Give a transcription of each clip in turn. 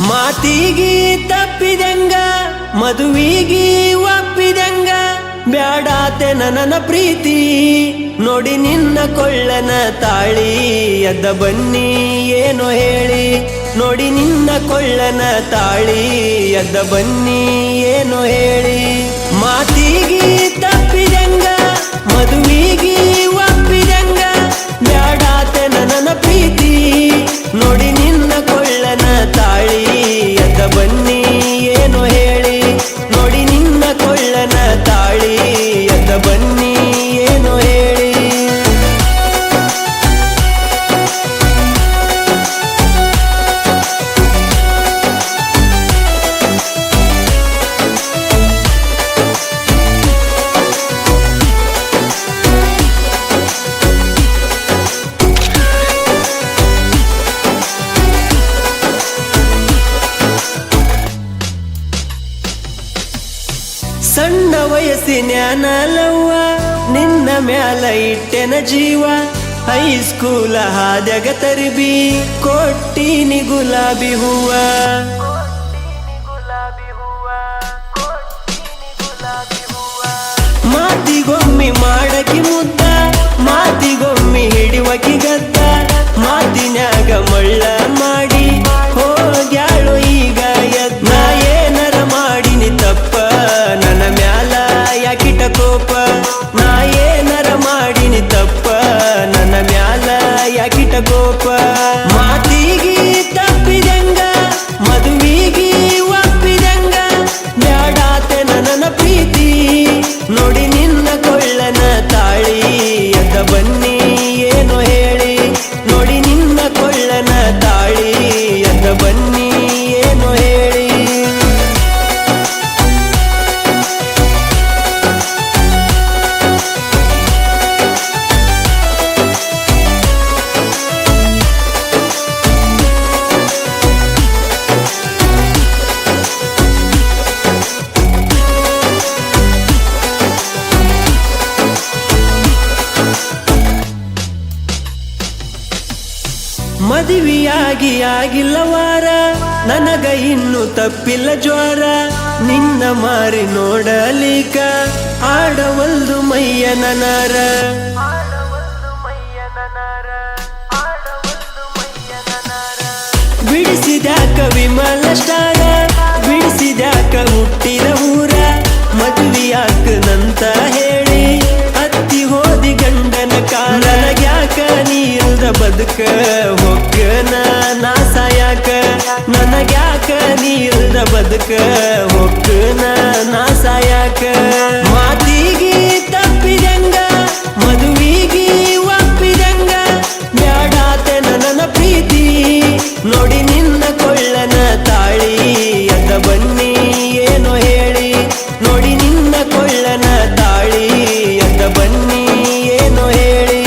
ಮಾತಿಗಿ ತಪ್ಪಿದಂಗ ಮದುವಿಗಿ ಒಪ್ಪಿದಂಗ ಬ್ಯಾಡಾತೆ ನನ್ನ ಪ್ರೀತಿ ನೋಡಿ ನಿನ್ನ ಕೊಳ್ಳನ ತಾಳಿ ಎದ್ದ ಬನ್ನಿ ಏನೋ ಹೇಳಿ ನೋಡಿ ನಿನ್ನ ಕೊಳ್ಳನ ತಾಳಿ ಎದ್ದ ಬನ್ನಿ ಏನೋ ಹೇಳಿ ಮಾತಿಗಿ ತಪ್ಪಿದಂಗ ಮದುವಿಗಿ ಒಪ್ಪಿದಂಗ ಬ್ಯಾಡಾತೆ ನನ್ನ ಪ್ರೀತಿ ನೋಡಿ ನಿನ್ನ ಕೊಳ್ಳನ ತಾಳಿ ಎದ್ದ ಬನ್ನಿ ಏನೋ ಹೇಳಿ ನೋಡಿ ನಿನ್ನ ಕೊಳ್ಳನ ತಾಳಿ ಎದ್ದ ಬನ್ನಿ ಏನೋ ಹೇಳಿ ಸಣ್ಣ ವಯಸ್ಸಿನ್ಯಾನಲವ್ವ ನಿನ್ನ ಮ್ಯಾಲ ಇಟ್ಟೆನ ಜೀವ ಹೈಸ್ಕೂಲ ಹಾದ್ಯಾಗ ತರ್ಬಿ ಕೊಟ್ಟಿನಿ ಗುಲಾಬಿ ಹೂವ ಮಾತಿಗೊಮ್ಮಿ ಮಾಡಕಿ ಮುದ್ದ ಮಾತಿಗೊಮ್ಮಿ ಹಿಡಿವಕಿ ಗದ್ದ ಮಾತಿನ್ಯಾಗ ಮಳ್ಳ ಮಾಡಿ ಹೋಗ್ಯಾಳು ಈಗ ಎದ್ದ ಏನರ ಮಾಡಿನಿ ತಪ್ಪ ನನ್ನ ಮ್ಯಾಲ ಯಾಕಿಟ ಕೋಪ ನಾ ಏನರ ಮಾಡಿನಿ ತಪ್ಪ ನನ್ನ ಮ್ಯಾಲ ಯಾಕಿಟ ಕೋಪ ಮಾತಿಗಿ ತಪ್ಪಿದಂಗ ಮದುವಿಗಿ ಒಪ್ಪಿದಂಗ ಬ್ಯಾಡಾತೆ ನನ್ನ ಪ್ರೀತಿ ನೋಡಿ ನಿನ್ನ ಕೊಳ್ಳನ ತಾಳಿ ಎದ್ದ ಬನ್ನಿ ಏನೋ ಹೇಳಿ ನೋಡಿ ನಿನ್ನ ಕೊಳ್ಳನ ತಾಳಿ ಎದ್ದ ಬನ್ನಿ ಏನೋ ಹೇಳಿ ಮದುವೆಯಾಗಿ ಆಗಿಲ್ಲವಾರ ನನಗ ಇನ್ನು ತಪ್ಪಿಲ್ಲ ಜ್ವರ ನಿನ್ನ ಮಾರಿ ನೋಡಲಿಕ ಆಡವಲ್ದು ಮೈಯ ನನಾರ ಬಿಡಿಸಿದ್ಯಾಕ ವಿಮಲ ಸ್ಟಾರ ಬಿಡಿಸಿದ್ಯಾಕ ಹುಟ್ಟಿದ ಊರ ಮದುವೆಯಾಕ ನಂತ ಹೇಳಿ ಹತ್ತಿ ಹೋದಿ ಗಂಡನ ಕಾಲ ನನಗ್ಯಾಕ ನೀಲ್ದ ಬದುಕ ಹೊಕ್ಕನ ನಾ ಸಾಯಾಕ ನನಗ್ಯಾಕ ನೀಲ್ದ ಬದುಕ ಹೊಕ್ಕನ ನಾ ಸಾಯಾಕ ಮಾತಿಗಿ ತಪ್ಪಿದಂಗ ಮದುವಿಗಿ ಒಪ್ಪಿದಂಗ ಬ್ಯಾಡಾತೆ ನನ್ನ ಪ್ರೀತಿ ನೋಡಿ ನಿನ್ನ ಕೊಳ್ಳನ ತಾಳಿ ಎದ್ದ ಬನ್ನಿ ಏನೋ ಹೇಳಿ ನೋಡಿ ನಿನ್ನ ಕೊಳ್ಳನ ತಾಳಿ ಎದ್ದ ಬನ್ನಿ ಏನೋ ಹೇಳಿ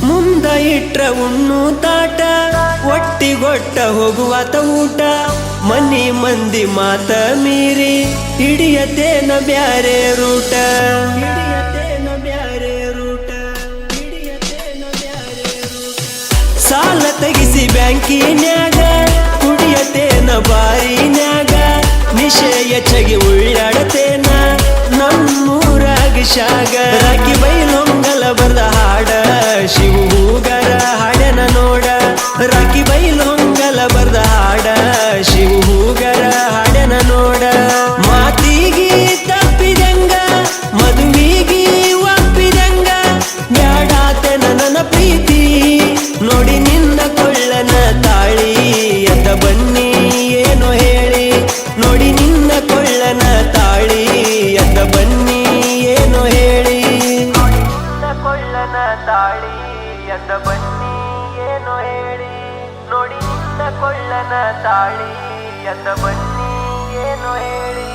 ಮುಂದ ಇಟ್ರ ಉಣ್ಣು ತಾಟ ಒಟ್ಟಿಗೊಟ್ಟ ಹೋಗುವಾತ ಊಟ ಮನಿ ಮಂದಿ ಮಾತ ಮೀರಿ ಹಿಡಿಯತೇನ ಬ್ಯಾರೆ ರೂಟ ಸಾಲ ತೆಗಿಸಿ ಬ್ಯಾಂಕಿನ್ಯಾಗ ಕುಡಿಯತೇನ ಬಾರಿನ್ಯಾಗ ನಿಶೆಯ ಚಗಿ ಉಳ್ಳಾಡತೇನ ನಮ್ಮೂರಾಗ ಶಾಗ ರಾಕಿ ಬೈಲೊಂಗಲ ಬರ್ದ ಹಾಡ ಶಿವು ಹೂಗರ ಹಾಡನ ನೋಡ ರಾಕಿ ಬೈಲೊಂಗಲ ಬರ್ದ ಹಾಡ ಶಿವು ಹೂಗರ ಹಾಡನ ನೋಡ ಮಾತಿಗಿ ತಪ್ಪಿದಂಗ ಮದುವಿಗಿ ಒಪ್ಪಿದಂಗ ಗಂಡನ ತಾಳಿ ಎಂದ ಬನ್ನಿ ಏನು ಹೇಳಿ